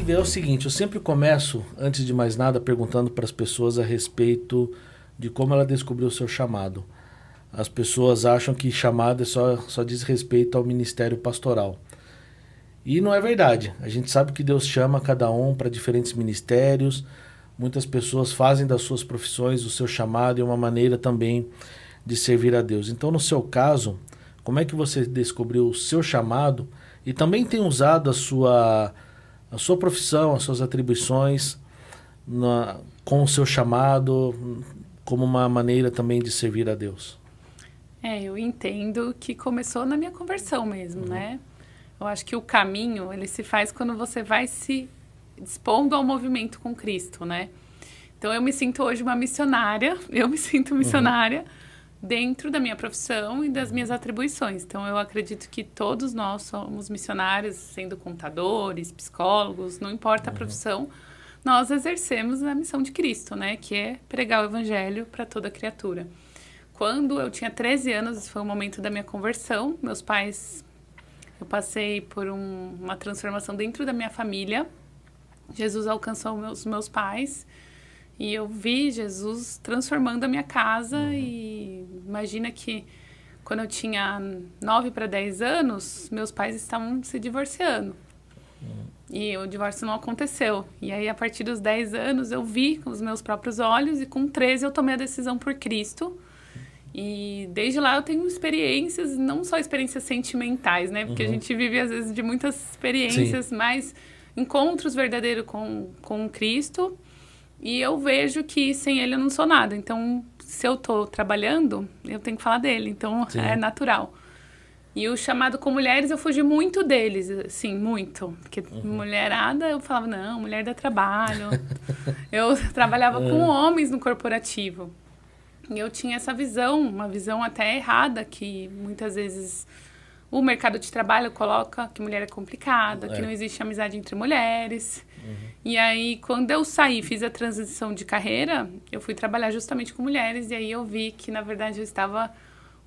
Lívia, é o seguinte, eu sempre começo, antes de mais nada, perguntando para as pessoas a respeito de como ela descobriu o seu chamado. As pessoas acham que chamado só diz respeito ao ministério pastoral. E não é verdade. A gente sabe que Deus chama cada um para diferentes ministérios. Muitas pessoas fazem das suas profissões o seu chamado e uma maneira também de servir a Deus. Então, no seu caso, como é que você descobriu o seu chamado e também tem usado a sua profissão, as suas atribuições com o seu chamado como uma maneira também de servir a Deus? Eu entendo que começou na minha conversão mesmo, né? Eu acho que o caminho, ele se faz quando você vai se dispondo ao movimento com Cristo, né? Então, eu me sinto hoje uma missionária, dentro da minha profissão e das minhas atribuições. Então, eu acredito que todos nós somos missionários, sendo contadores, psicólogos, não importa a profissão, nós exercemos a missão de Cristo, né? Que é pregar o evangelho para toda criatura. Quando eu tinha 13 anos, foi o momento da minha conversão. Eu passei por uma transformação dentro da minha família. Jesus alcançou os meus pais e eu vi Jesus transformando a minha casa. E imagina que quando eu tinha 9 para 10 anos, meus pais estavam se divorciando. E o divórcio não aconteceu. E aí, a partir dos 10 anos, eu vi com os meus próprios olhos e com 13 eu tomei a decisão por Cristo. E desde lá eu tenho experiências, não só experiências sentimentais, né? Porque a gente vive, às vezes, de muitas experiências, Sim. mas encontros verdadeiros com Cristo. E eu vejo que sem Ele eu não sou nada. Então, se eu tô trabalhando, eu tenho que falar dele. Então, Sim. é natural. E o chamado com mulheres, eu fugi muito deles, assim, muito. Porque mulherada, eu falava, não, mulher dá trabalho. Eu trabalhava com homens no corporativo. E eu tinha essa visão, uma visão até errada, que muitas vezes o mercado de trabalho coloca que mulher é complicada, que não existe amizade entre mulheres. E aí, quando eu saí, fiz a transição de carreira, eu fui trabalhar justamente com mulheres. E aí eu vi que, na verdade, eu estava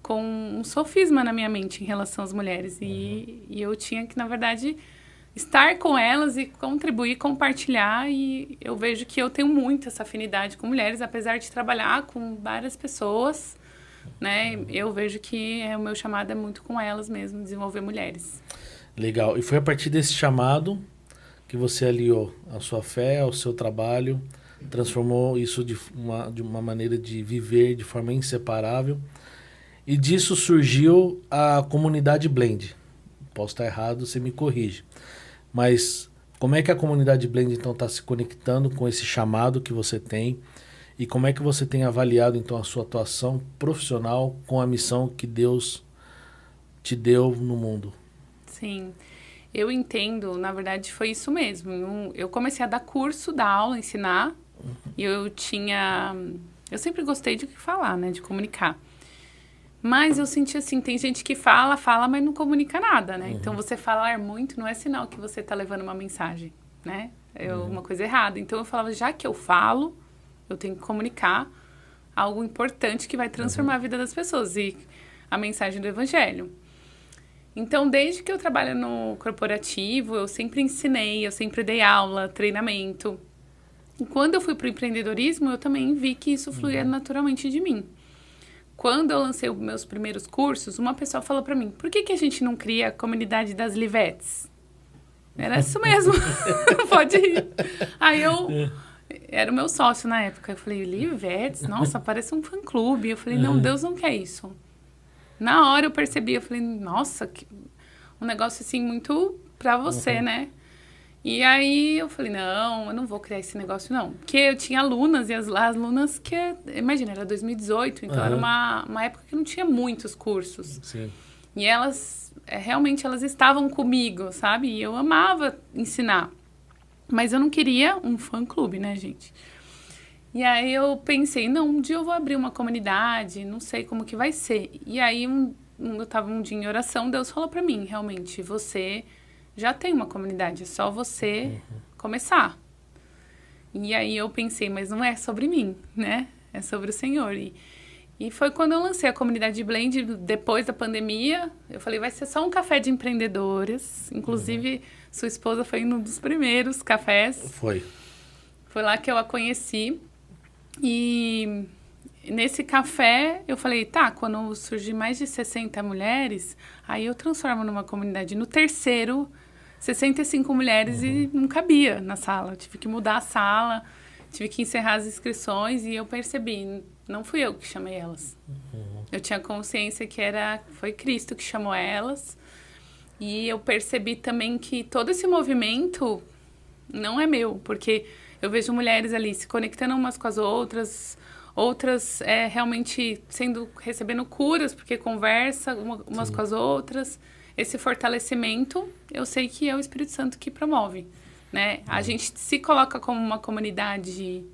com um sofisma na minha mente em relação às mulheres. E eu tinha que, na verdade, estar com elas e contribuir, compartilhar. E eu vejo que eu tenho muito essa afinidade com mulheres, apesar de trabalhar com várias pessoas, né? Eu vejo que o meu chamado é muito com elas mesmo, desenvolver mulheres. Legal. E foi a partir desse chamado que você aliou a sua fé ao seu trabalho, transformou isso de uma maneira de viver de forma inseparável. E disso surgiu a comunidade Blend. Posso estar errado, você me corrige. Mas como é que a comunidade Blend, então, está se conectando com esse chamado que você tem? E como é que você tem avaliado, então, a sua atuação profissional com a missão que Deus te deu no mundo? Sim, eu entendo, na verdade, foi isso mesmo. Eu comecei a dar curso, dar aula, ensinar. E eu sempre gostei de falar, né, de comunicar. Mas eu senti assim, tem gente que fala, mas não comunica nada, né? Então, você falar muito não é sinal que você está levando uma mensagem, né? É uma coisa errada. Então, eu falava, já que eu falo, eu tenho que comunicar algo importante que vai transformar a vida das pessoas. E a mensagem do evangelho. Então, desde que eu trabalho no corporativo, eu sempre ensinei, eu sempre dei aula, treinamento. E quando eu fui para o empreendedorismo, eu também vi que isso fluía naturalmente de mim. Quando eu lancei os meus primeiros cursos, uma pessoa falou para mim, por que a gente não cria a comunidade das Livettes? Era isso mesmo, pode ir. Aí era o meu sócio na época, eu falei, Livettes? Nossa, parece um fã-clube. Eu falei, não, Deus não quer isso. Na hora eu percebi, eu falei, nossa, um negócio assim muito pra você, né? E aí eu falei, não, eu não vou criar esse negócio, não. Porque eu tinha alunas, e as alunas que, imagina, era 2018, então era uma época que não tinha muitos cursos. Sim. E elas, realmente, elas estavam comigo, sabe? E eu amava ensinar. Mas eu não queria um fã-clube, né, gente? E aí eu pensei, não, um dia eu vou abrir uma comunidade, não sei como que vai ser. E aí eu tava um dia em oração, Deus falou pra mim, realmente, você já tem uma comunidade, é só você começar. E aí eu pensei, mas não é sobre mim, né? É sobre o Senhor. E foi quando eu lancei a comunidade de Blend, depois da pandemia. Eu falei, vai ser só um café de empreendedoras. Inclusive, sua esposa foi um dos primeiros cafés. Foi. Foi lá que eu a conheci. E nesse café, eu falei, tá, quando surgir mais de 60 mulheres, aí eu transformo numa comunidade. No terceiro, 65 mulheres e não cabia na sala. Eu tive que mudar a sala, tive que encerrar as inscrições e eu percebi, não fui eu que chamei elas. Eu tinha consciência que foi Cristo que chamou elas. E eu percebi também que todo esse movimento não é meu, porque eu vejo mulheres ali se conectando umas com as outras realmente recebendo curas, porque conversa umas com as outras. Esse fortalecimento, eu sei que é o Espírito Santo que promove, né? A gente se coloca como uma comunidade,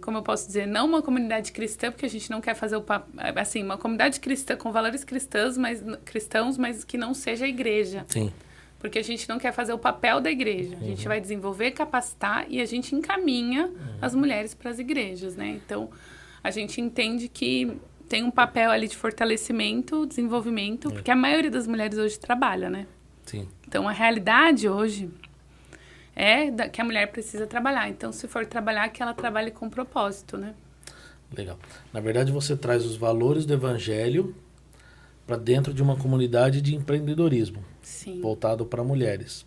como eu posso dizer, não uma comunidade cristã, porque a gente não quer fazer assim, uma comunidade cristã com valores cristãos, mas que não seja a igreja. Sim. Porque a gente não quer fazer o papel da igreja. A gente vai desenvolver, capacitar e a gente encaminha as mulheres para as igrejas, né? Então, a gente entende que tem um papel ali de fortalecimento, desenvolvimento, porque a maioria das mulheres hoje trabalha, né? Sim. Então, a realidade hoje que a mulher precisa trabalhar. Então, se for trabalhar, que ela trabalhe com propósito, né? Legal. Na verdade, você traz os valores do evangelho para dentro de uma comunidade de empreendedorismo. Sim. Voltado para mulheres.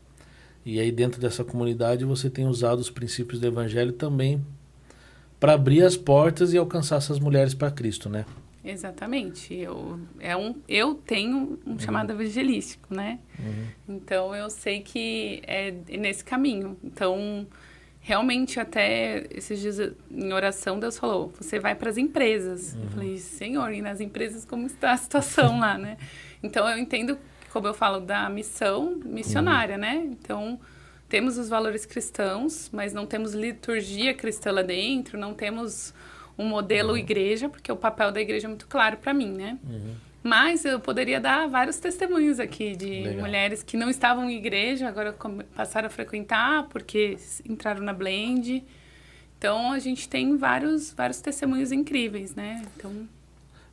E aí, dentro dessa comunidade, você tem usado os princípios do evangelho também para abrir as portas e alcançar essas mulheres para Cristo, né? Exatamente. Eu tenho um chamado evangelístico, né? Então, eu sei que é nesse caminho. Então, realmente, até esses dias em oração, Deus falou, você vai para as empresas. Eu falei, Senhor, e nas empresas como está a situação lá, né? Então, eu entendo, como eu falo, da missão missionária, né? Então, temos os valores cristãos, mas não temos liturgia cristã lá dentro, não temos um modelo igreja, porque o papel da igreja é muito claro para mim, né? Mas eu poderia dar vários testemunhos aqui de mulheres que não estavam em igreja, agora passaram a frequentar porque entraram na Blend. Então, a gente tem vários testemunhos incríveis, né? Então...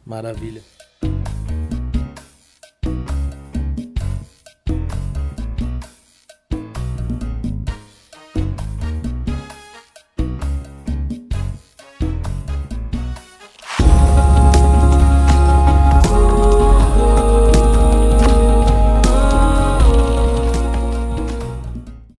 Maravilha.